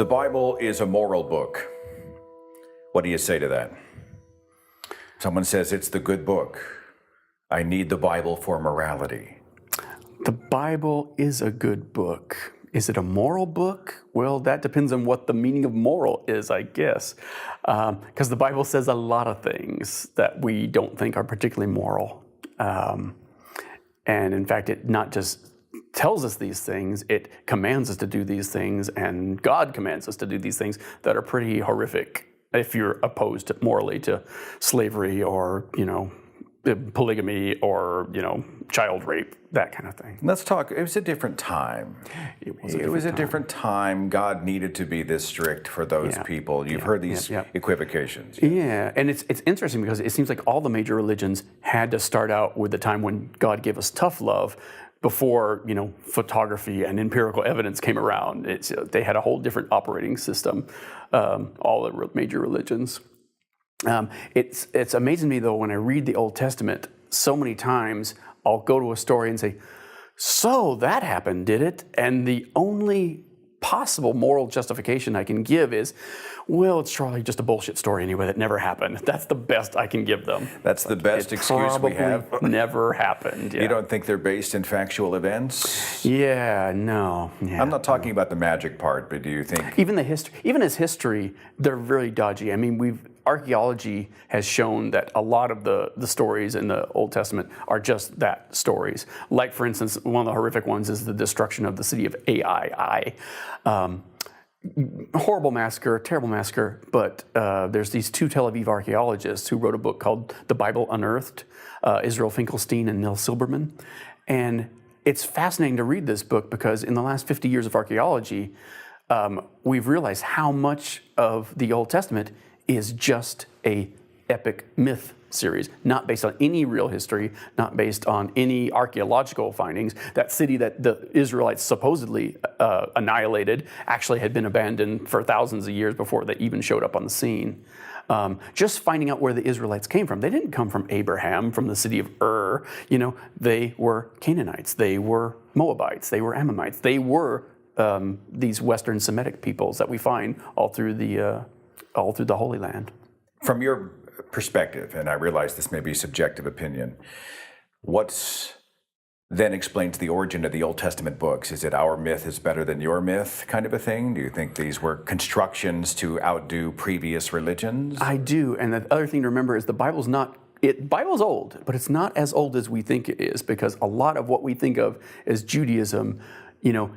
The Bible is a moral book. What do you say to that? Someone says it's the good book. I need the Bible for morality. The Bible is a good book. Is it a moral book? Well, that depends on what the meaning of moral is, I guess. Because the Bible says a lot of things that we don't think are particularly moral. And in fact, it not just tells us these things, it commands us to do these things, and God commands us to do these things that are pretty horrific if you're opposed morally to slavery or, polygamy or, child rape, that kind of thing. Let's talk. It was a different time. It was a different time. God needed to be this strict for those people. You've heard these equivocations. Yeah, and it's interesting because it seems like all the major religions had to start out with the time when God gave us tough love before, photography and empirical evidence came around. They had a whole different operating system, all the major religions. It's amazing to me, though, when I read the Old Testament, so many times I'll go to a story and say, so that happened, did it? And the only possible moral justification I can give is, well, it's probably just a bullshit story anyway that never happened. That's the best I can give them. That's the best excuse we have? Never happened. Yeah. You don't think they're based in factual events? Yeah, no. Yeah, I'm not talking about the magic part, but do you think... Even as history, they're really dodgy. I mean, archaeology has shown that a lot of the stories in the Old Testament are just that, stories. Like, for instance, one of the horrific ones is the destruction of the city of Ai. Horrible massacre, terrible massacre, but there's these two Tel Aviv archaeologists who wrote a book called The Bible Unearthed, Israel Finkelstein and Nils Silberman. And it's fascinating to read this book because in the last 50 years of archaeology, we've realized how much of the Old Testament is just a epic myth series, not based on any real history, not based on any archaeological findings. That city that the Israelites supposedly annihilated actually had been abandoned for thousands of years before they even showed up on the scene. Just finding out where the Israelites came from. They didn't come from Abraham, from the city of Ur. They were Canaanites, they were Moabites, they were Ammonites, they were these Western Semitic peoples that we find all through the Holy Land. From your perspective, and I realize this may be subjective opinion, what then explains the origin of the Old Testament books? Is it our myth is better than your myth kind of a thing? Do you think these were constructions to outdo previous religions? I do, and the other thing to remember is the Bible's old, but it's not as old as we think it is, because a lot of what we think of as Judaism,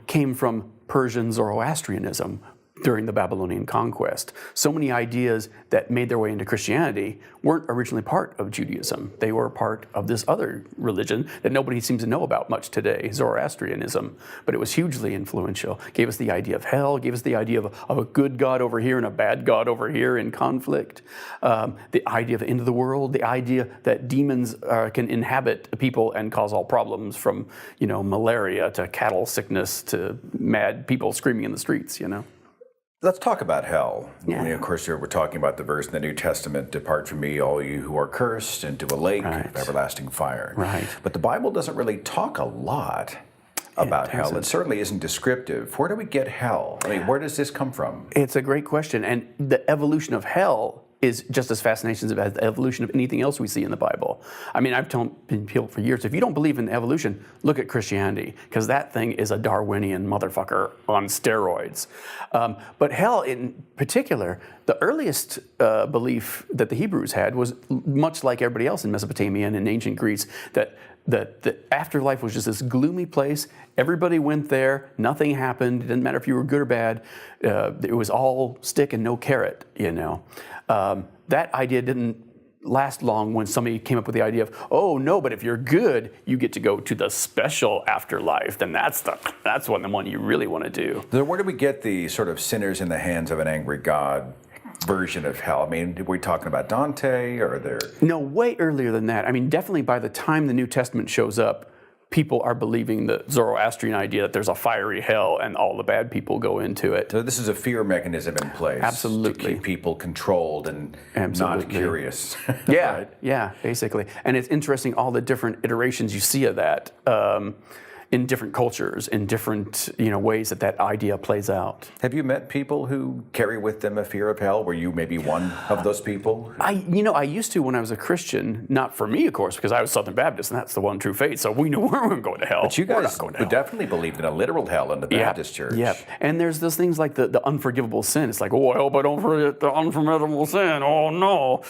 came from Persian Zoroastrianism during the Babylonian conquest. So many ideas that made their way into Christianity weren't originally part of Judaism. They were part of this other religion that nobody seems to know about much today, Zoroastrianism. But it was hugely influential. Gave us the idea of hell, gave us the idea of a good God over here and a bad God over here in conflict. The idea of the end of the world, the idea that demons can inhabit people and cause all problems, from malaria to cattle sickness to mad people screaming in the streets, Let's talk about hell. Yeah. Of course, we're talking about the verse in the New Testament, "Depart from me, all you who are cursed, into a lake of everlasting fire." Right. But the Bible doesn't really talk a lot about hell. It certainly isn't descriptive. Where do we get hell? I mean, where does this come from? It's a great question. And the evolution of hell is just as fascinating as the evolution of anything else we see in the Bible. I mean, I've told people for years, if you don't believe in evolution, look at Christianity, because that thing is a Darwinian motherfucker on steroids. But hell in particular, the earliest belief that the Hebrews had was much like everybody else in Mesopotamia and in ancient Greece, that the afterlife was just this gloomy place. Everybody went there, nothing happened. It didn't matter if you were good or bad. It was all stick and no carrot, That idea didn't last long when somebody came up with the idea of, oh no, but if you're good, you get to go to the special afterlife. Then that's the one you really want to do. So where do we get the sort of sinners in the hands of an angry God version of hell? I mean, are we talking about Dante, or there? No, way earlier than that. I mean, definitely by the time the New Testament shows up, people are believing the Zoroastrian idea that there's a fiery hell and all the bad people go into it. So this is a fear mechanism in place. Absolutely. To keep people controlled and not curious. Yeah, yeah, basically. And it's interesting all the different iterations you see of that. in different cultures, in different ways that idea plays out. Have you met people who carry with them a fear of hell? Were you maybe one of those people? I used to when I was a Christian. Not for me, of course, because I was Southern Baptist, and that's the one true faith. So we knew we weren't going to hell. But you guys definitely believed in a literal hell in the Baptist church. Yeah, and there's those things like the unforgivable sin. It's like, I hope I don't forget the unforgivable sin. Oh no,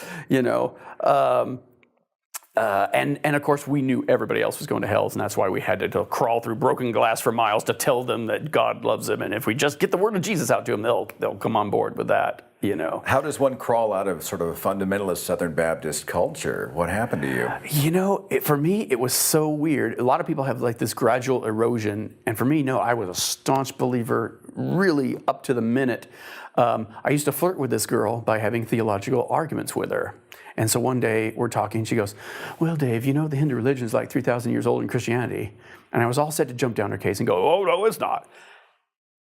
And of course, we knew everybody else was going to hell, and that's why we had to crawl through broken glass for miles to tell them that God loves them, and if we just get the word of Jesus out to them, they'll come on board with that. How does one crawl out of sort of a fundamentalist Southern Baptist culture? What happened to you? For me, it was so weird. A lot of people have like this gradual erosion, and for me, no, I was a staunch believer, really up to the minute. I used to flirt with this girl by having theological arguments with her. And so one day we're talking, she goes, well, Dave, the Hindu religion is like 3,000 years old in Christianity. And I was all set to jump down her case and go, oh, no, it's not.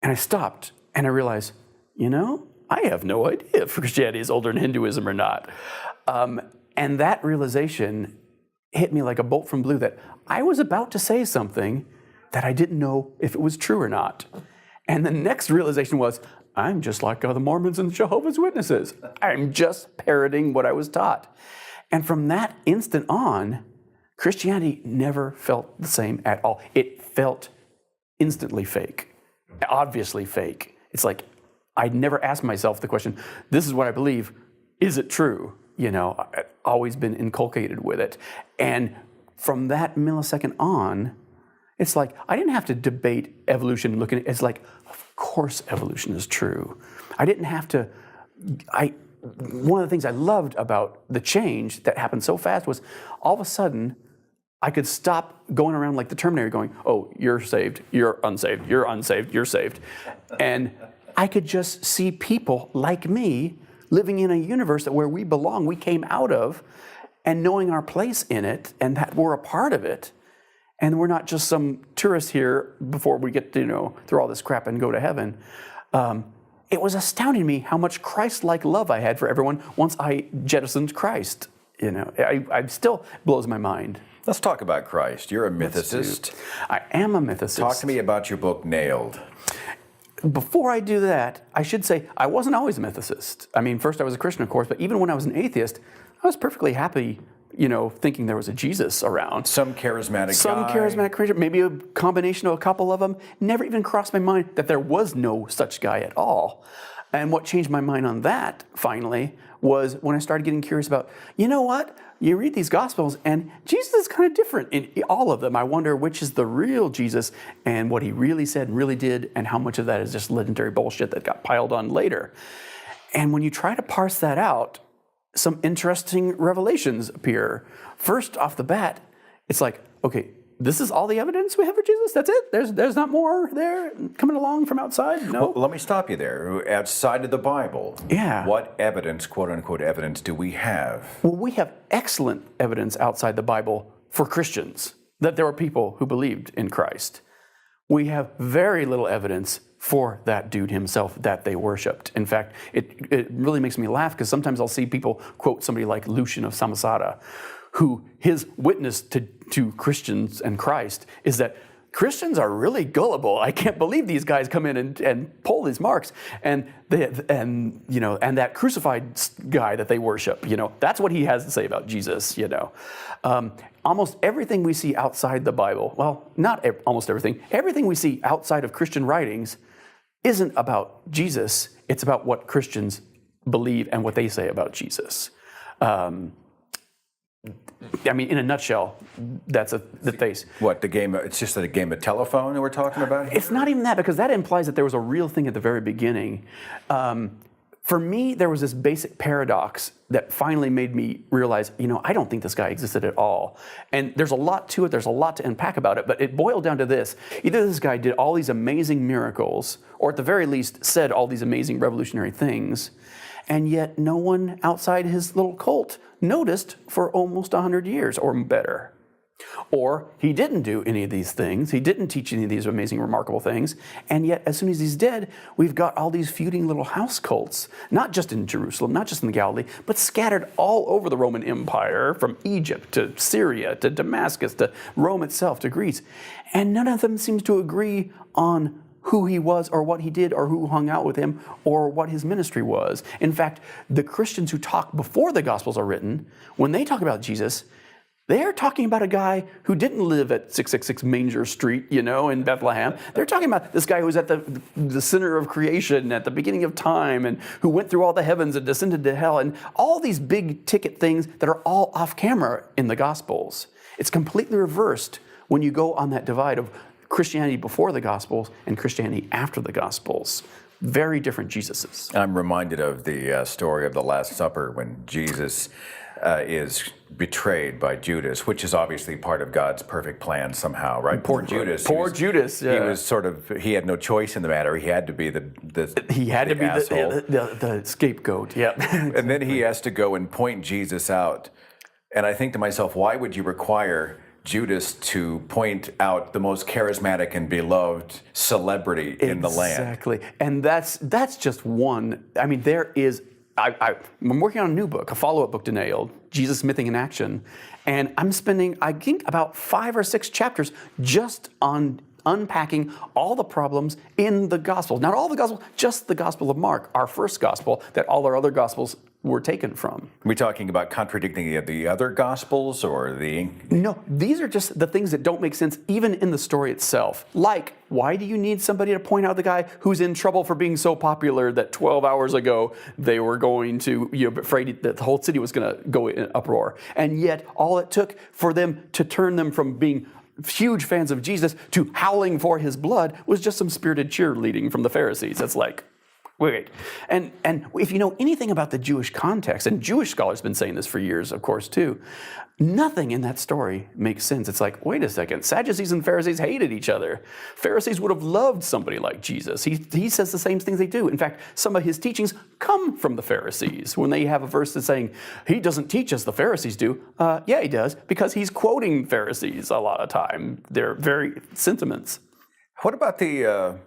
And I stopped and I realized, I have no idea if Christianity is older than Hinduism or not. And that realization hit me like a bolt from blue that I was about to say something that I didn't know if it was true or not. And the next realization was, I'm just like the Mormons and Jehovah's Witnesses. I'm just parroting what I was taught. And from that instant on, Christianity never felt the same at all. It felt instantly fake, obviously fake. It's like I'd never asked myself the question, this is what I believe, is it true? I've always been inculcated with it. And from that millisecond on, it's like I didn't have to debate evolution looking at it. It's like, of course evolution is true. I didn't have to, one of the things I loved about the change that happened so fast was all of a sudden I could stop going around like the Terminator going, oh, you're saved, you're unsaved, you're unsaved, you're saved. And I could just see people like me living in a universe where we belong, we came out of, and knowing our place in it and that we're a part of it. And we're not just some tourists here before we get to, through all this crap and go to heaven. It was astounding to me how much Christ-like love I had for everyone once I jettisoned Christ. I still blows my mind. Let's talk about Christ. You're a mythicist. I am a mythicist. Talk to me about your book, Nailed. Before I do that, I should say I wasn't always a mythicist. I mean, first I was a Christian, of course, but even when I was an atheist, I was perfectly happy thinking there was a Jesus around. Some charismatic Christian, maybe a combination of a couple of them. Never even crossed my mind that there was no such guy at all. And what changed my mind on that, finally, was when I started getting curious about, what? You read these Gospels, and Jesus is kind of different in all of them. I wonder which is the real Jesus and what he really said and really did, and how much of that is just legendary bullshit that got piled on later. And when you try to parse that out, some interesting revelations appear. First off the bat, it's like, okay, this is all the evidence we have for Jesus? That's it? There's not more there coming along from outside? No? Well, let me stop you there. Outside of the Bible, what evidence, quote-unquote evidence, do we have? Well, we have excellent evidence outside the Bible for Christians, that there were people who believed in Christ. We have very little evidence for that dude himself that they worshipped. In fact, it really makes me laugh because sometimes I'll see people quote somebody like Lucian of Samosata, who his witness to Christians and Christ is that Christians are really gullible. I can't believe these guys come in and pull these marks, and that crucified guy that they worship. That's what he has to say about Jesus. Almost everything we see outside the Bible, well, not almost everything. Everything we see outside of Christian writings isn't about Jesus. It's about what Christians believe and what they say about Jesus. In a nutshell, that's the face. What, the game? It's just a game of telephone that we're talking about here? It's not even that, because that implies that there was a real thing at the very beginning. For me, there was this basic paradox that finally made me realize, I don't think this guy existed at all. And there's a lot to it. There's a lot to unpack about it. But it boiled down to this. Either this guy did all these amazing miracles, or at the very least said all these amazing revolutionary things, and yet no one outside his little cult noticed for almost 100 years or better. Or he didn't do any of these things. He didn't teach any of these amazing, remarkable things. And yet, as soon as he's dead, we've got all these feuding little house cults, not just in Jerusalem, not just in the Galilee, but scattered all over the Roman Empire, from Egypt to Syria to Damascus to Rome itself to Greece. And none of them seems to agree on who he was or what he did or who hung out with him or what his ministry was. In fact, the Christians who talk before the Gospels are written, when they talk about Jesus, they're talking about a guy who didn't live at 666 Manger Street, in Bethlehem. They're talking about this guy who was at the center of creation at the beginning of time and who went through all the heavens and descended to hell and all these big ticket things that are all off camera in the Gospels. It's completely reversed when you go on that divide of Christianity before the Gospels and Christianity after the Gospels. Very different Jesuses. I'm reminded of the story of the Last Supper when Jesus is betrayed by Judas, which is obviously part of God's perfect plan somehow, right? Poor Judas. Poor Judas. Yeah. He was he had no choice in the matter. He had to be the scapegoat. Yeah. And then he has to go and point Jesus out. And I think to myself, why would you require Judas to point out the most charismatic and beloved celebrity in the land? Exactly. And that's just one. I mean, there is. I'm working on a new book, a follow-up book to Nailed, Jesus, Mything in Action, and I'm spending, I think, about 5 or 6 chapters just on unpacking all the problems in the Gospels. Not all the Gospels, just the Gospel of Mark, our first Gospel that all our other Gospels were taken from. Are we talking about contradicting the other Gospels or the... No, these are just the things that don't make sense even in the story itself. Like, why do you need somebody to point out the guy who's in trouble for being so popular that 12 hours ago they were going to, afraid that the whole city was going to go in uproar. And yet all it took for them to turn them from being huge fans of Jesus to howling for his blood was just some spirited cheerleading from the Pharisees. It's like, wait. And if you know anything about the Jewish context, and Jewish scholars have been saying this for years, of course, too, nothing in that story makes sense. It's like, wait a second, Sadducees and Pharisees hated each other. Pharisees would have loved somebody like Jesus. He says the same things they do. In fact, some of his teachings come from the Pharisees. When they have a verse that's saying, he doesn't teach as the Pharisees do. Yeah, he does, because he's quoting Pharisees a lot of time. They're very sentiments. What about the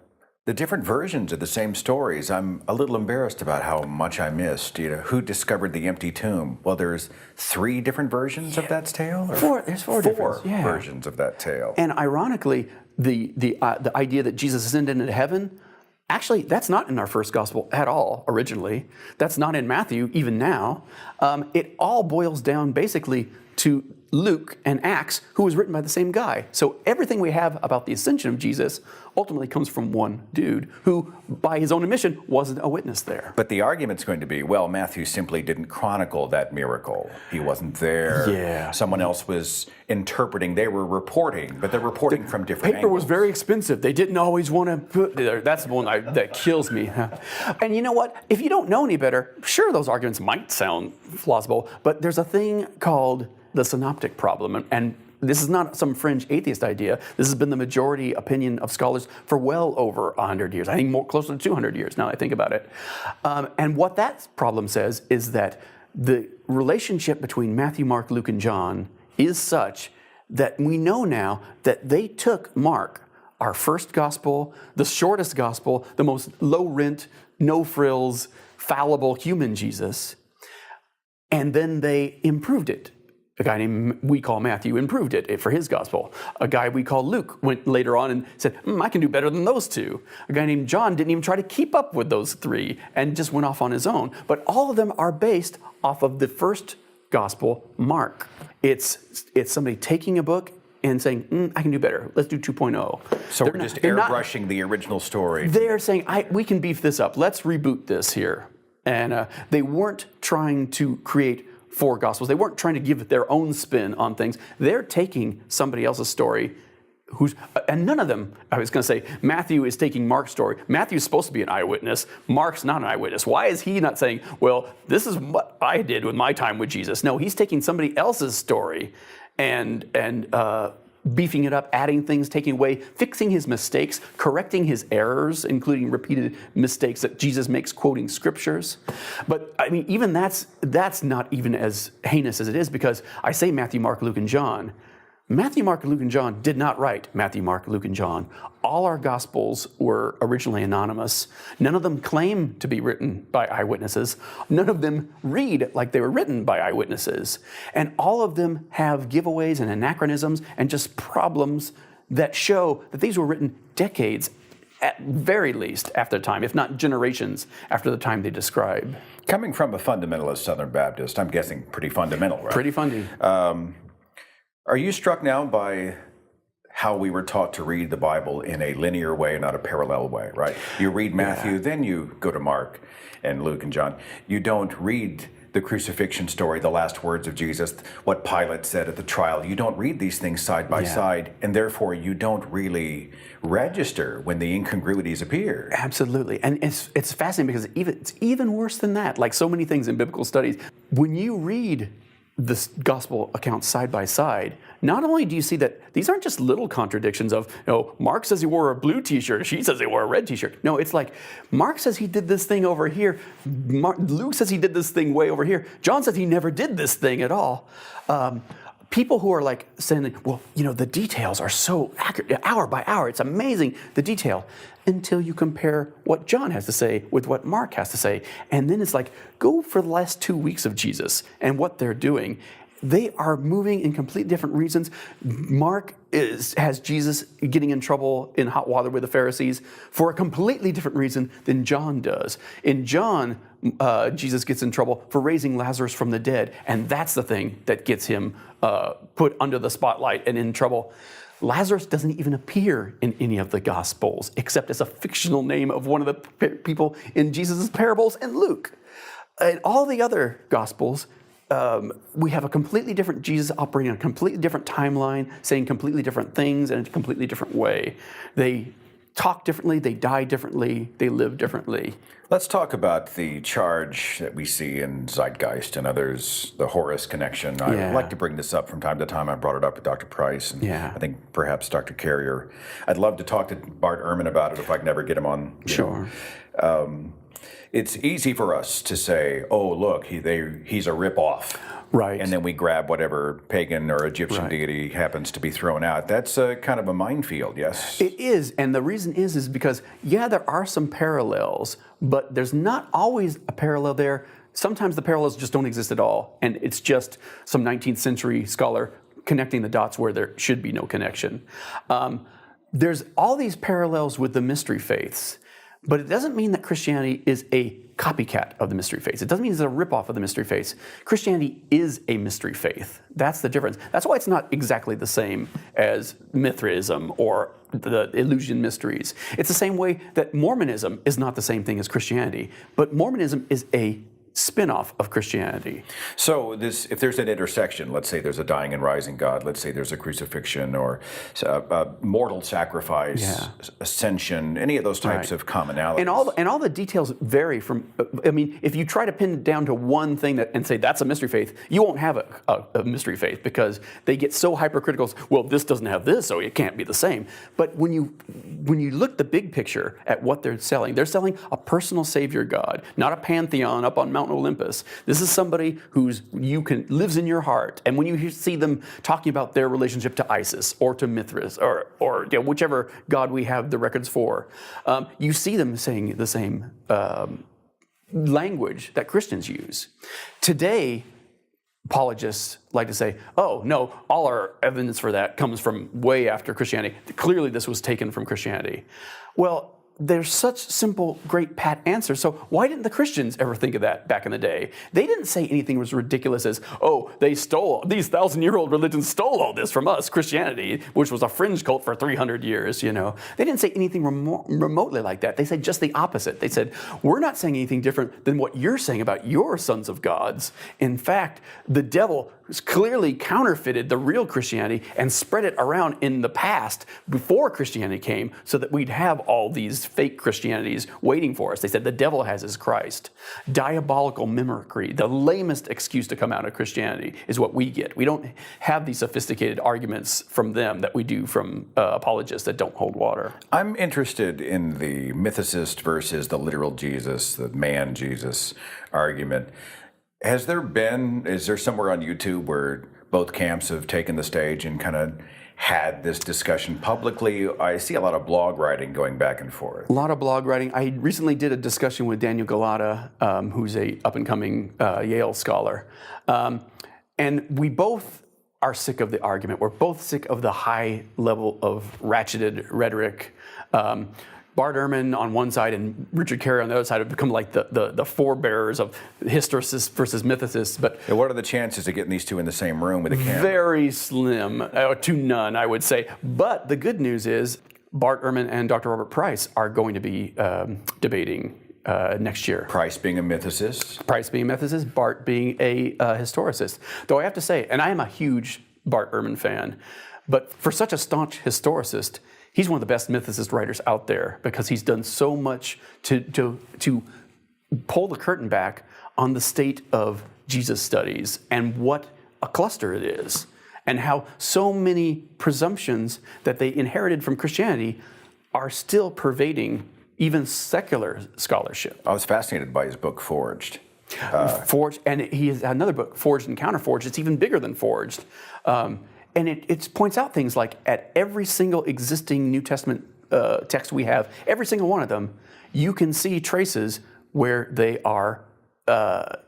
different versions of the same stories? I'm a little embarrassed about how much I missed. Who discovered the empty tomb? Well, there's 3 different versions of that tale? Or there's 4 different versions of that tale. And ironically, the idea that Jesus ascended into heaven, actually, that's not in our first gospel at all, originally. That's not in Matthew, even now. It all boils down basically to Luke and Acts, who was written by the same guy. So everything we have about the ascension of Jesus ultimately comes from one dude who, by his own admission, wasn't a witness there. But the argument's going to be, well, Matthew simply didn't chronicle that miracle. He wasn't there. Yeah. Someone else was interpreting. They were reporting, but they're reporting from different Paper angles. was very expensive. They didn't always want to put there. That's the one that kills me. And you know what? If you don't know any better, sure, those arguments might sound plausible, but there's a thing called the synoptic problem, and this is not some fringe atheist idea. This has been the majority opinion of scholars for well over 100 years. I think more closer to 200 years now that I think about it. And what that problem says is that the relationship between Matthew, Mark, Luke, and John is such that we know now that they took Mark, our first gospel, the shortest gospel, the most low-rent, no-frills, fallible human Jesus, and then they improved it. A guy named we call Matthew improved it for his gospel. A guy we call Luke went later on and said, I can do better than those 2. A guy named John didn't even try to keep up with those 3 and just went off on his own. But all of them are based off of the first gospel, Mark. It's somebody taking a book and saying, I can do better. Let's do 2.0. So we're just airbrushing the original story. They're saying, we can beef this up. Let's reboot this here. And they weren't trying to create 4 Gospels. They weren't trying to give their own spin on things. They're taking somebody else's story and none of them, I was going to say, Matthew is taking Mark's story. Matthew's supposed to be an eyewitness. Mark's not an eyewitness. Why is he not saying, well, this is what I did with my time with Jesus? No, he's taking somebody else's story and beefing it up, adding things, taking away, fixing his mistakes, correcting his errors, including repeated mistakes that Jesus makes quoting scriptures. But I mean, even that's not even as heinous as it is, because I say Matthew, Mark, Luke, and John. Matthew, Mark, Luke, and John did not write Matthew, Mark, Luke, and John. All our Gospels were originally anonymous. None of them claim to be written by eyewitnesses. None of them read like they were written by eyewitnesses. And all of them have giveaways and anachronisms and just problems that show that these were written decades, at very least, after the time, if not generations after the time they describe. Coming from a fundamentalist Southern Baptist, I'm guessing pretty fundamental, right? Pretty funny. Are you struck now by how we were taught to read the Bible in a linear way, not a parallel way, right? You read Matthew, then you go to Mark and Luke and John. You don't read the crucifixion story, the last words of Jesus, what Pilate said at the trial. You don't read these things side by side, and therefore you don't really register when the incongruities appear. Absolutely. And it's fascinating because it's even worse than that. Like so many things in biblical studies, when you read this gospel accounts side by side, not only do you see that these aren't just little contradictions of, Mark says he wore a blue t-shirt, she says he wore a red t-shirt. No, it's like, Mark says he did this thing over here, Luke says he did this thing way over here, John says he never did this thing at all. People who are like saying, well, the details are so accurate, hour by hour, it's amazing, the detail, until you compare what John has to say with what Mark has to say. And then it's like, go for the last 2 weeks of Jesus and what they're doing. They are moving in completely different reasons. Mark has Jesus getting in trouble in hot water with the Pharisees for a completely different reason than John does. In John, Jesus gets in trouble for raising Lazarus from the dead, and that's the thing that gets him put under the spotlight and in trouble. Lazarus doesn't even appear in any of the Gospels, except as a fictional name of one of the people in Jesus' parables in Luke. In all the other Gospels, we have a completely different Jesus operating on a completely different timeline, saying completely different things in a completely different way. They talk differently, they die differently, they live differently. Let's talk about the charge that we see in Zeitgeist and others, the Horus connection. I like to bring this up from time to time. I brought it up with Dr. Price, and I think perhaps Dr. Carrier. I'd love to talk to Bart Ehrman about it if I can ever get him on. Sure. It's easy for us to say, oh, look, he's a ripoff. Right. And then we grab whatever pagan or Egyptian deity happens to be thrown out. That's kind of a minefield, yes? It is. And the reason is because, there are some parallels, but there's not always a parallel there. Sometimes the parallels just don't exist at all. And it's just some 19th century scholar connecting the dots where there should be no connection. There's all these parallels with the mystery faiths. But it doesn't mean that Christianity is a copycat of the mystery faiths. It doesn't mean it's a ripoff of the mystery faiths. Christianity is a mystery faith. That's the difference. That's why it's not exactly the same as Mithraism or the Eleusinian mysteries. It's the same way that Mormonism is not the same thing as Christianity. But Mormonism is a spin-off of Christianity. So if there's an intersection, let's say there's a dying and rising God, let's say there's a crucifixion or mortal sacrifice, ascension, any of those types of commonalities. And all the details vary from, if you try to pin it down to one thing and say that's a mystery faith, you won't have a mystery faith because they get so hypercritical. Well, this doesn't have this, so it can't be the same. But when you look the big picture at what they're selling a personal savior God, not a pantheon up on Mount Olympus. This is somebody lives in your heart. And when you see them talking about their relationship to Isis or to Mithras or whichever god we have the records for, you see them saying the same language that Christians use. Today, apologists like to say, oh, no, all our evidence for that comes from way after Christianity. Clearly, this was taken from Christianity. Well, there's such simple, great, pat answers. So why didn't the Christians ever think of that back in the day? They didn't say anything as ridiculous as, oh, these 1,000-year-old religions stole all this from us, Christianity, which was a fringe cult for 300 years, They didn't say anything remotely like that. They said just the opposite. They said, we're not saying anything different than what you're saying about your sons of gods. In fact, the devil clearly counterfeited the real Christianity and spread it around in the past before Christianity came so that we'd have all these fake Christianities waiting for us. They said the devil has his Christ. Diabolical mimicry, the lamest excuse to come out of Christianity is what we get. We don't have these sophisticated arguments from them that we do from apologists that don't hold water. I'm interested in the mythicist versus the literal Jesus, the man Jesus argument. Is there somewhere on YouTube where both camps have taken the stage and kind of had this discussion publicly. I see a lot of blog writing going back and forth. A lot of blog writing. I recently did a discussion with Daniel Galata, who's a up-and-coming Yale scholar. And we both are sick of the argument. We're both sick of the high level of ratcheted rhetoric. Bart Ehrman on one side and Richard Carey on the other side have become like the forebearers of historicists versus mythicists. But what are the chances of getting these two in the same room with a camera? Very slim, to none, I would say. But the good news is Bart Ehrman and Dr. Robert Price are going to be debating next year. Price being a mythicist? Price being a mythicist, Bart being a historicist. Though I have to say, and I am a huge Bart Ehrman fan, but for such a staunch historicist, he's one of the best mythicist writers out there because he's done so much to pull the curtain back on the state of Jesus studies and what a cluster it is, and how so many presumptions that they inherited from Christianity are still pervading even secular scholarship. I was fascinated by his book, Forged. Forged, and he has another book, Forged and Counterforged. It's even bigger than Forged. And it points out things like at every single existing New Testament text we have, every single one of them, you can see traces where they are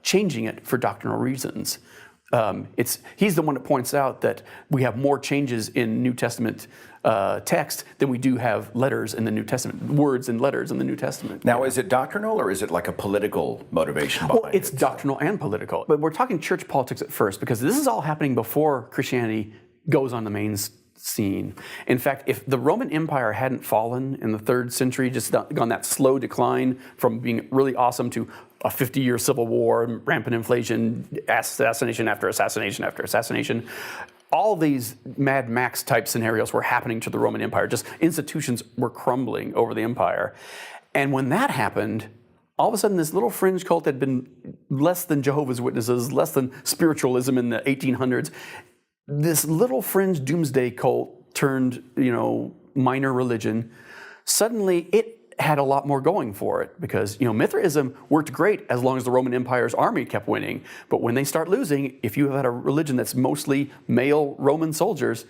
changing it for doctrinal reasons. He's the one that points out that we have more changes in New Testament text than we do have letters in the New Testament, words and letters in the New Testament. Now, is it doctrinal or is it like a political motivation behind Well, it's doctrinal and political. But we're talking church politics at first because this is all happening before Christianity goes on the main scene. In fact, if the Roman Empire hadn't fallen in the 3rd century, just gone that slow decline from being really awesome to a 50-year civil war, rampant inflation, assassination after assassination after assassination, all these Mad Max type scenarios were happening to the Roman Empire. Just institutions were crumbling over the empire. And when that happened, all of a sudden this little fringe cult had been less than Jehovah's Witnesses, less than spiritualism in the 1800s. This little fringe doomsday cult turned, minor religion. Suddenly it had a lot more going for it because, Mithraism worked great as long as the Roman Empire's army kept winning. But when they start losing, if you have had a religion that's mostly male Roman soldiers,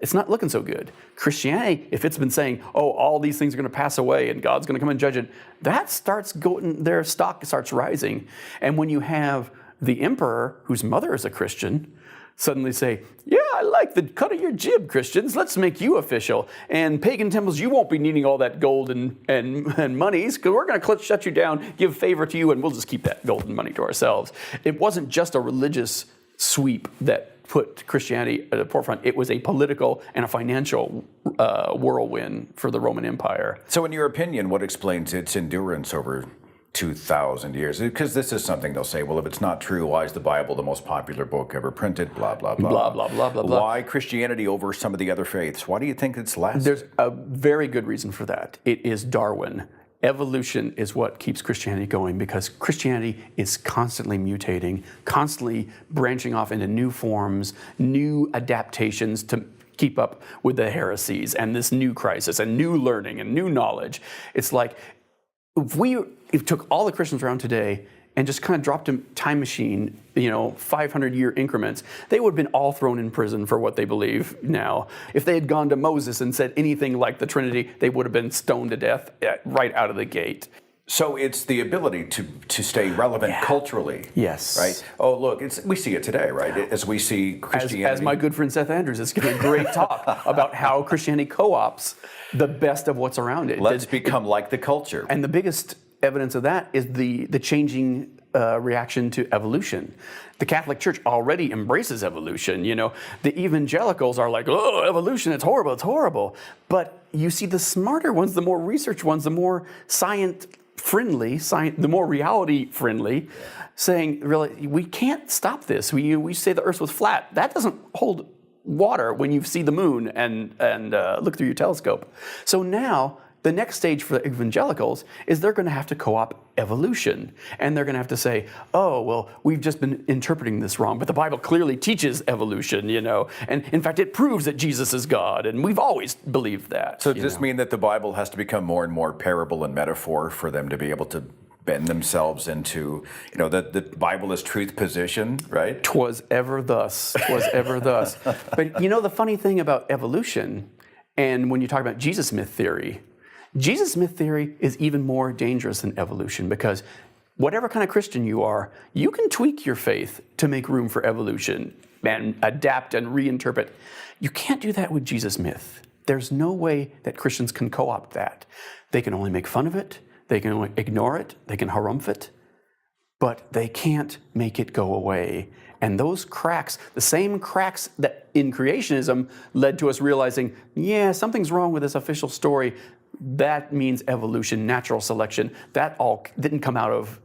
it's not looking so good. Christianity, if it's been saying, all these things are going to pass away and God's going to come and judge it, that starts going, their stock starts rising. And when you have the emperor, whose mother is a Christian, suddenly say, yeah, I like the cut of your jib, Christians. Let's make you official. And pagan temples, you won't be needing all that gold and monies because we're going to shut you down, give favor to you, and we'll just keep that gold and money to ourselves. It wasn't just a religious sweep that put Christianity at the forefront. It was a political and a financial whirlwind for the Roman Empire. So in your opinion, what explains its endurance over 2,000 years? Because this is something they'll say, well, if it's not true, why is the Bible the most popular book ever printed? Blah, blah, blah. Blah, blah, blah, blah, blah. Why Christianity over some of the other faiths? Why do you think it's lasted? There's a very good reason for that. It is Darwin. Evolution is what keeps Christianity going because Christianity is constantly mutating, constantly branching off into new forms, new adaptations to keep up with the heresies and this new crisis and new learning and new knowledge. It's like if we took all the Christians around today and just kind of dropped a time machine, 500-year increments, they would have been all thrown in prison for what they believe now. If they had gone to Moses and said anything like the Trinity, they would have been stoned to death right out of the gate. So it's the ability to stay relevant culturally. Yes. Right? Oh, look, we see it today, right? As we see Christianity. As my good friend Seth Andrews is giving a great talk about how Christianity co-ops the best of what's around it. Let's become like the culture. And the biggest evidence of that is the changing reaction to evolution. The Catholic Church already embraces evolution. The evangelicals are like, oh, evolution, it's horrible, it's horrible. But you see the smarter ones, the more research ones, the more science-friendly, the more reality-friendly, saying, really, we can't stop this. We say the Earth was flat. That doesn't hold water when you see the moon and look through your telescope. So now, the next stage for the evangelicals is they're going to have to co-opt evolution. And they're going to have to say, oh, well, we've just been interpreting this wrong, but the Bible clearly teaches evolution, And in fact, it proves that Jesus is God, and we've always believed that. So does this mean that the Bible has to become more and more parable and metaphor for them to be able to bend themselves into, the Bible is truth position, right? 'Twas ever thus. 'Twas ever thus. But the funny thing about evolution, and when you talk about Jesus myth theory is even more dangerous than evolution, because whatever kind of Christian you are, you can tweak your faith to make room for evolution and adapt and reinterpret. You can't do that with Jesus myth. There's no way that Christians can co-opt that. They can only make fun of it, they can only ignore it, they can harumph it, but they can't make it go away. And those cracks, the same cracks that in creationism led to us realizing, something's wrong with this official story. That means evolution, natural selection. That all didn't come out of,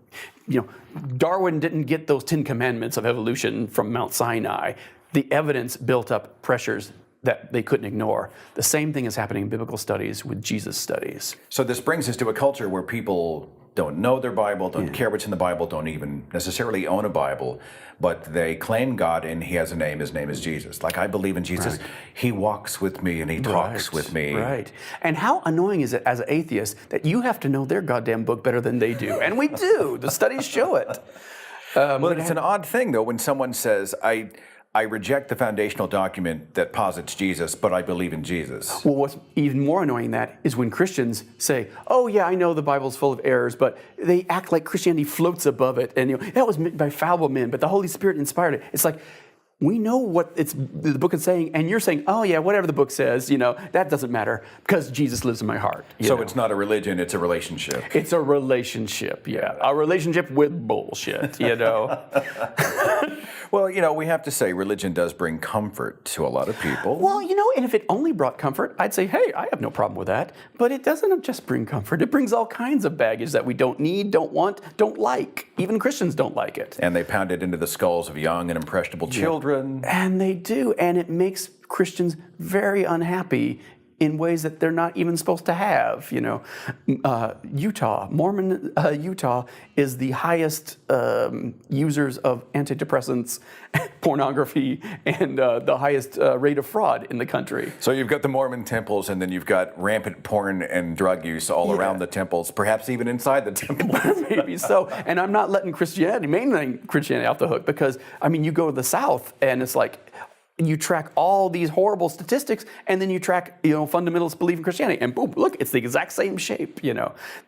Darwin didn't get those 10 commandments of evolution from Mount Sinai. The evidence built up pressures that they couldn't ignore. The same thing is happening in biblical studies with Jesus studies. So this brings us to a culture where people don't know their Bible, don't care what's in the Bible, don't even necessarily own a Bible, but they claim God and he has a name. His name is Jesus. Like, I believe in Jesus. Right. He walks with me and he talks with me. Right. And how annoying is it as an atheist that you have to know their goddamn book better than they do? And we do. The studies show it. Well, it's an odd thing, though, when someone says, I reject the foundational document that posits Jesus, but I believe in Jesus. Well, what's even more annoying than that is when Christians say, oh yeah, I know the Bible's full of errors, but they act like Christianity floats above it, and that was meant by fallible men, but the Holy Spirit inspired it. It's like, we know what the book is saying, and you're saying, oh yeah, whatever the book says, that doesn't matter, because Jesus lives in my heart. So it's not a religion, it's a relationship. It's a relationship, yeah. A relationship with bullshit, Well, we have to say religion does bring comfort to a lot of people. Well, and if it only brought comfort, I'd say, hey, I have no problem with that. But it doesn't just bring comfort. It brings all kinds of baggage that we don't need, don't want, don't like. Even Christians don't like it. And they pound it into the skulls of young and impressionable children. And they do. And it makes Christians very unhappy in ways that they're not even supposed to have. Mormon Utah is the highest users of antidepressants, pornography, and the highest rate of fraud in the country. So you've got the Mormon temples, and then you've got rampant porn and drug use all around the temples, perhaps even inside the temples. Maybe so. And I'm not letting mainline Christianity off the hook, because, you go to the South, and it's like, you track all these horrible statistics, and then you track, fundamentalists believe in Christianity, and boom, look, it's the exact same shape.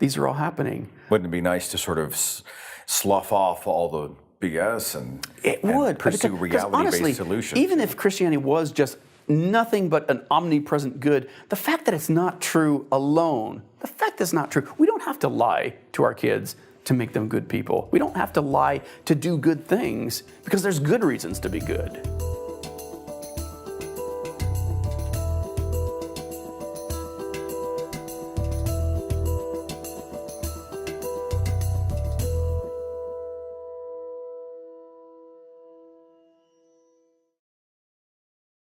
These are all happening. Wouldn't it be nice to sort of slough off all the BS and pursue reality-based solutions? Even if Christianity was just nothing but an omnipresent good, the fact that it's not true alone, we don't have to lie to our kids to make them good people. We don't have to lie to do good things, because there's good reasons to be good.